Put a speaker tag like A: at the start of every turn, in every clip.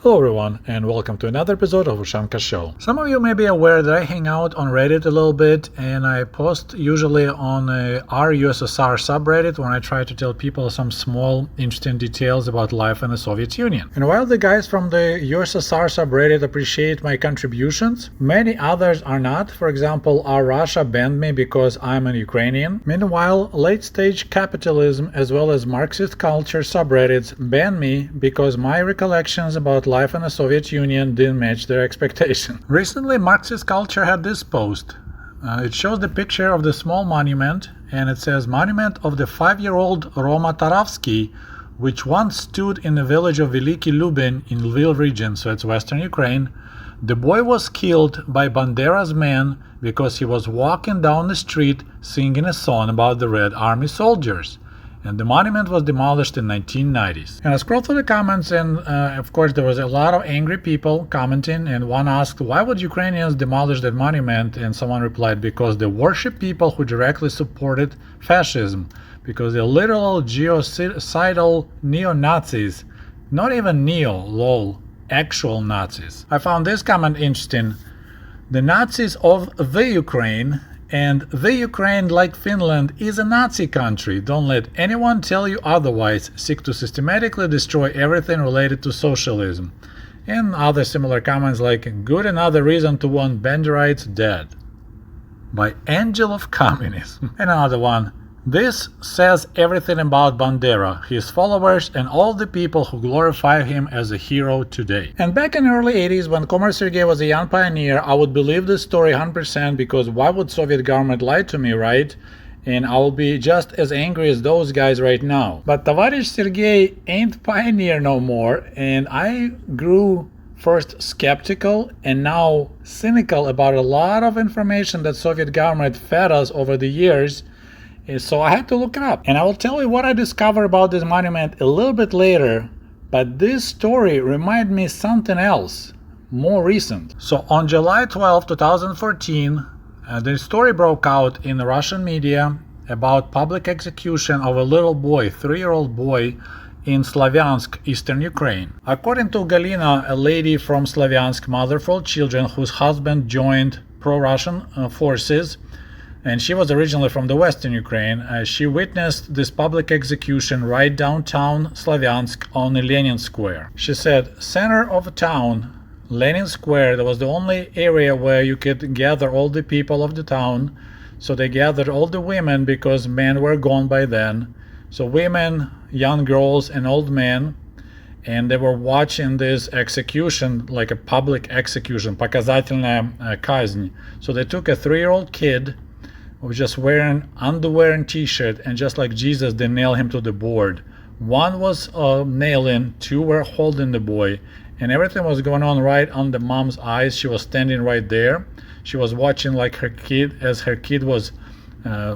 A: Hello everyone, and welcome to another episode of Ushanka Show. Some of you may be aware that I hang out on Reddit a little bit, and I post usually on our USSR subreddit when I try to tell people some small, interesting details about life in the Soviet Union. And while the guys from the USSR subreddit appreciate my contributions, many others are not. For example, our Russia banned me because I'm an Ukrainian. Meanwhile, late-stage capitalism as well as Marxist culture subreddits ban me because my recollections about life in the Soviet Union didn't match their expectation. Recently, Marxist culture had this post. It shows the picture of the small monument, and it says, "Monument of the 5-year-old Roma Taravsky, which once stood in the village of Veliki Lubin in Lviv region," so it's western Ukraine. "The boy was killed by Bandera's men because he was walking down the street singing a song about the Red Army soldiers." And the monument was demolished in 1990s. And I scrolled through the comments, and of course there was a lot of angry people commenting, and one asked, why would Ukrainians demolish that monument? And someone replied, because they worship people who directly supported fascism, because they're literal genocidal neo-Nazis, not even lol, actual Nazis. I found this comment interesting. The Nazis of the Ukraine, and the Ukraine, like Finland, is a Nazi country. Don't let anyone tell you otherwise. Seek to systematically destroy everything related to socialism. And other similar comments like, good another reason to want Banderites dead. By Angel of Communism. And another one. This says everything about Bandera, his followers, and all the people who glorify him as a hero today. And back in the early 80s, when Comrade Sergei was a young pioneer, I would believe this story 100% because why would Soviet government lie to me, right? And I will be just as angry as those guys right now. But Tavarish Sergei ain't pioneer no more, and I grew first skeptical and now cynical about a lot of information that Soviet government fed us over the years. So I had to look it up, and I will tell you what I discovered about this monument a little bit later, but this story reminded me something else, more recent. So on July 12, 2014, the story broke out in the Russian media about public execution of a little boy, 3-year-old boy, in Sloviansk, eastern Ukraine. According to Galina, a lady from Sloviansk, mother of 4 children, whose husband joined pro-Russian forces, and she was originally from the western Ukraine. She witnessed this public execution right downtown Sloviansk on the Lenin Square. She said, center of town, Lenin Square, that was the only area where you could gather all the people of the town. So they gathered all the women because men were gone by then. So women, young girls, and old men. And they were watching this execution, like a public execution, показательная казнь. So they took a 3-year-old kid who was just wearing underwear and t-shirt, and just like Jesus, they nailed him to the board. One was nailing, 2 were holding the boy, and everything was going on right on the mom's eyes. She was standing right there. She was watching like her kid, as her kid was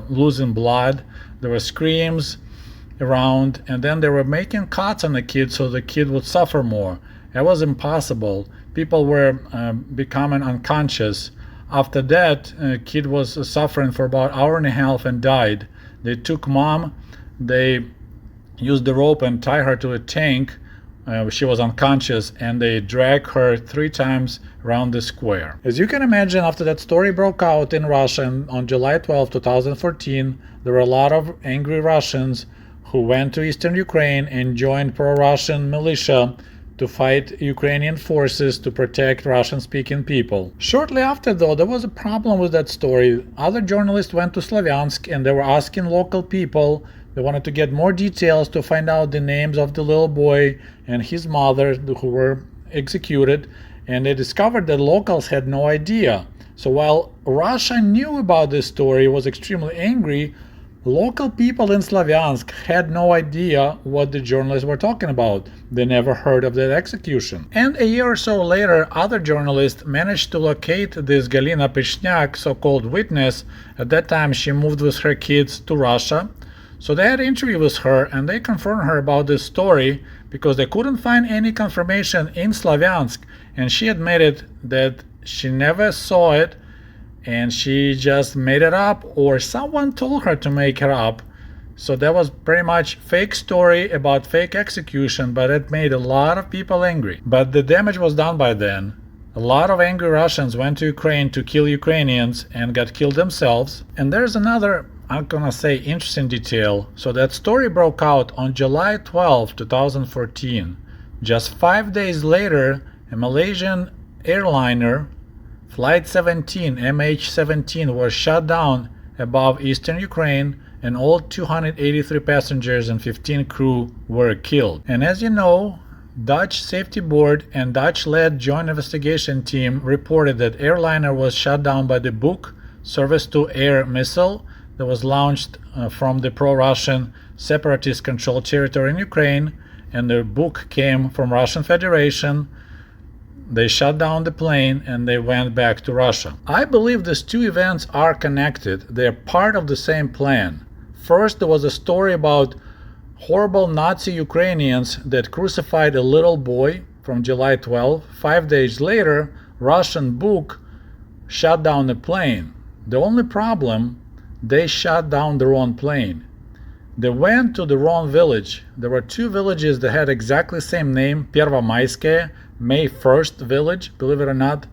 A: losing blood. There were screams around, and then they were making cuts on the kid so the kid would suffer more. It was impossible. People were becoming unconscious. After that, kid was suffering for about an hour and a half and died. They took mom, they used the rope and tied her to a tank. She was unconscious, and they dragged her 3 times around the square. As you can imagine, after that story broke out in Russia on July 12, 2014, there were a lot of angry Russians who went to eastern Ukraine and joined pro-Russian militia to fight Ukrainian forces to protect Russian-speaking people. Shortly after, though, there was a problem with that story. Other journalists went to Sloviansk, and they were asking local people. They wanted to get more details to find out the names of the little boy and his mother who were executed, and they discovered that locals had no idea. So while Russia knew about this story, was extremely angry, local people in Sloviansk had no idea what the journalists were talking about. They never heard of that execution. And a year or so later, other journalists managed to locate this Galina Pishniak, so-called witness. At that time, she moved with her kids to Russia. So they had an interview with her, and they confirmed her about this story because they couldn't find any confirmation in Sloviansk. And she admitted that she never saw it, and she just made it up, or someone told her to make it up. So that was pretty much fake story about fake execution, but it made a lot of people angry. But the damage was done by then. A lot of angry Russians went to Ukraine to kill Ukrainians and got killed themselves. And there's another, I'm gonna say, interesting detail. So that story broke out on July 12, 2014. Just 5 days later, a Malaysian airliner, Flight 17 MH17, was shot down above eastern Ukraine, and all 283 passengers and 15 crew were killed. And as you know, Dutch Safety Board and Dutch-led joint investigation team reported that airliner was shot down by the Buk surface-to-air missile that was launched from the pro-Russian separatist-controlled territory in Ukraine, and the Buk came from Russian Federation. They shut down the plane and they went back to Russia. I believe these two events are connected. They're part of the same plan. First, there was a story about horrible Nazi Ukrainians that crucified a little boy from July 12. 5 days later, Russian Buk shot down the plane. The only problem, they shot down their own plane. They went to the wrong village. There were two villages that had exactly the same name, Первомайская, May 1st village, believe it or not.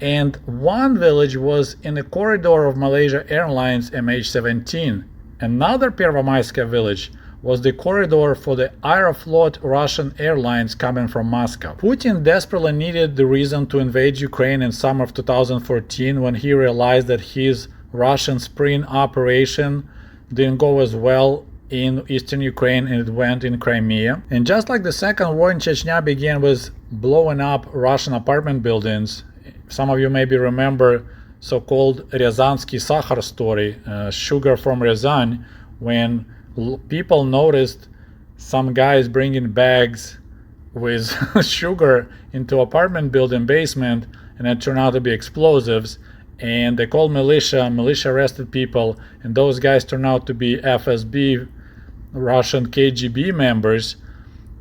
A: And one village was in the corridor of Malaysia Airlines MH17. Another Первомайская village was the corridor for the Aeroflot Russian airlines coming from Moscow. Putin desperately needed the reason to invade Ukraine in summer of 2014 when he realized that his Russian spring operation didn't go as well in eastern Ukraine and it went in Crimea. And just like the Second War in Chechnya began with blowing up Russian apartment buildings, some of you maybe remember so-called Ryazansky Sakhar story, sugar from Ryazan, when people noticed some guys bringing bags with sugar into apartment building basement, and it turned out to be explosives. And they called militia arrested people, and those guys turned out to be FSB, Russian KGB members.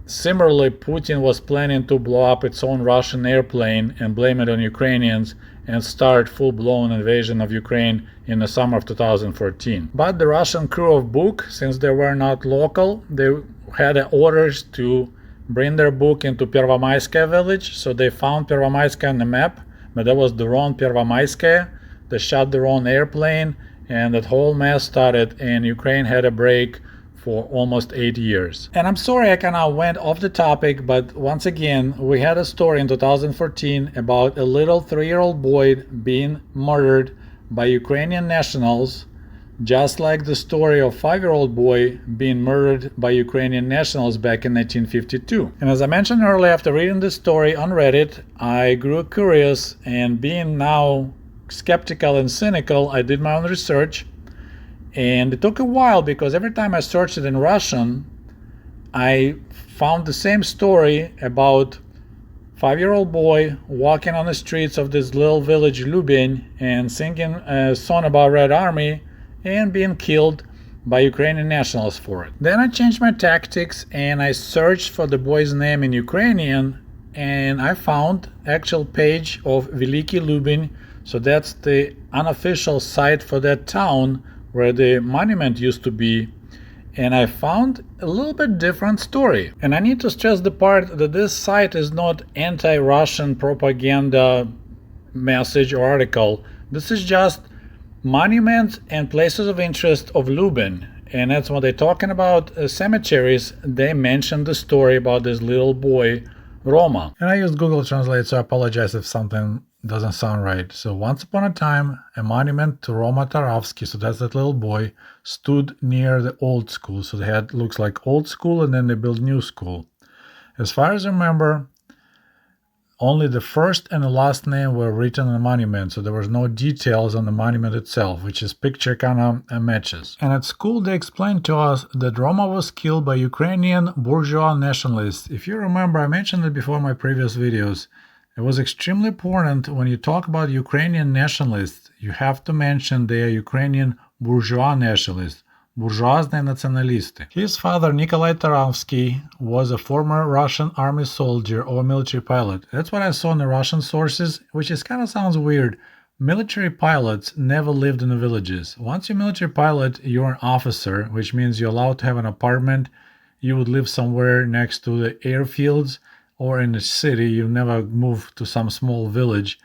A: Similarly, Putin was planning to blow up its own Russian airplane and blame it on Ukrainians and start full-blown invasion of Ukraine in the summer of 2014. But the Russian crew of Buk, since they were not local, they had orders to bring their Buk into Первомайская village, so they found Первомайская on the map, but that was the wrong Первомайская. They shot their own airplane, and that whole mess started, and Ukraine had a break for almost 8 years. And I'm sorry I kind of went off the topic, but once again, we had a story in 2014 about a little 3-year-old boy being murdered by Ukrainian nationals, just like the story of 5-year-old boy being murdered by Ukrainian nationals back in 1952. And as I mentioned earlier, after reading this story on Reddit, I grew curious, and being now skeptical and cynical, I did my own research. And it took a while because every time I searched it in Russian, I found the same story about 5-year-old boy walking on the streets of this little village Lubin and singing a song about Red Army and being killed by Ukrainian nationals for it. Then I changed my tactics and I searched for the boy's name in Ukrainian, and I found actual page of Veliki Lubin. So that's the unofficial site for that town where the monument used to be, and I found a little bit different story. And I need to stress the part that this site is not anti-Russian propaganda message or article. This is just monuments and places of interest of Lubin, and that's what they're talking about. Cemeteries, they mentioned the story about this little boy Roma. And I used Google Translate, so I apologize if something doesn't sound right. So once upon a time, a monument to Roma Taravsky, so that's that little boy, stood near the old school. So they had, looks like old school, and then they built new school. As far as I remember, only the first and the last name were written on the monument, so there was no details on the monument itself, which is picture kind of matches. And at school they explained to us that Roma was killed by Ukrainian bourgeois nationalists. If you remember, I mentioned it before in my previous videos. It was extremely important when you talk about Ukrainian nationalists, you have to mention they are Ukrainian bourgeois nationalists, bourgeoisные националисты. His father, Nikolai Taravsky, was a former Russian army soldier or military pilot. That's what I saw in the Russian sources, which is kind of sounds weird, Military pilots never lived in the villages. Once you're a military pilot, you're an officer, which means you're allowed to have an apartment. You would live somewhere next to the airfields or in the city. You never move to some small village.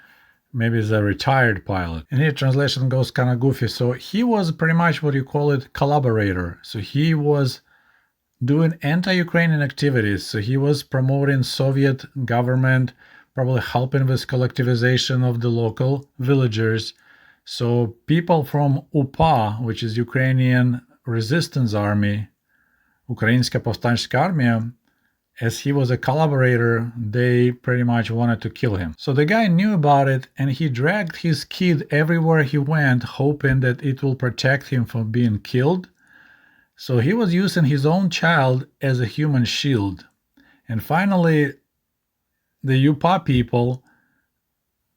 A: Maybe as a retired pilot. And here translation goes kind of goofy. So he was pretty much what you call it, collaborator. So he was doing anti-Ukrainian activities. So he was promoting Soviet government, probably helping with collectivization of the local villagers. So people from UPA, which is Ukrainian Resistance Army, Ukrainska Повстанческая армия, as he was a collaborator, they pretty much wanted to kill him. So the guy knew about it and he dragged his kid everywhere he went, hoping that it will protect him from being killed. So he was using his own child as a human shield. And finally, the UPA people,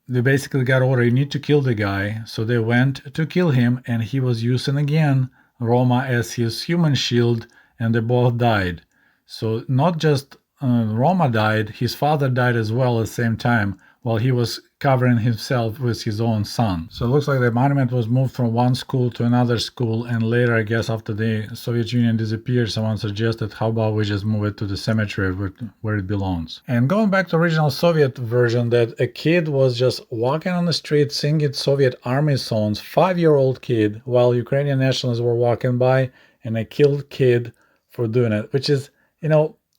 A: they basically got order, you need to kill the guy. So they went to kill him and he was using again Roma as his human shield and they both died. So not just Roma died, his father died as well at the same time while he was covering himself with his own son. So it looks like the monument was moved from one school to another school, and later, I guess after the Soviet Union disappeared, someone suggested, how about we just move it to the cemetery where it belongs. And going back to original Soviet version, that a kid was just walking on the street singing Soviet army songs, 5-year-old kid, while Ukrainian nationalists were walking by, and a killed kid for doing it, which is,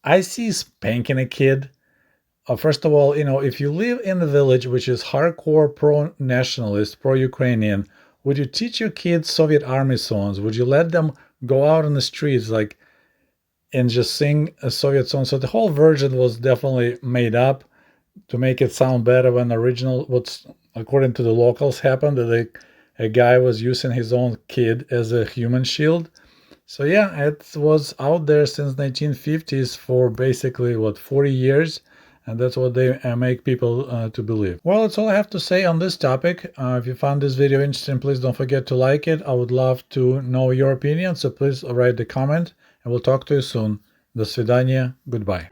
A: I see spanking a kid. First of all, if you live in the village, which is hardcore pro-nationalist, pro-Ukrainian, would you teach your kids Soviet army songs? Would you let them go out on the streets and just sing a Soviet song? So the whole version was definitely made up to make it sound better when the original, what's according to the locals happened, that a guy was using his own kid as a human shield. So yeah, it was out there since 1950s for basically, 40 years. And that's what they make people to believe. Well, that's all I have to say on this topic. If you found this video interesting, please don't forget to like it. I would love to know your opinion, so please write the comment. And we'll talk to you soon. До свидания. Goodbye.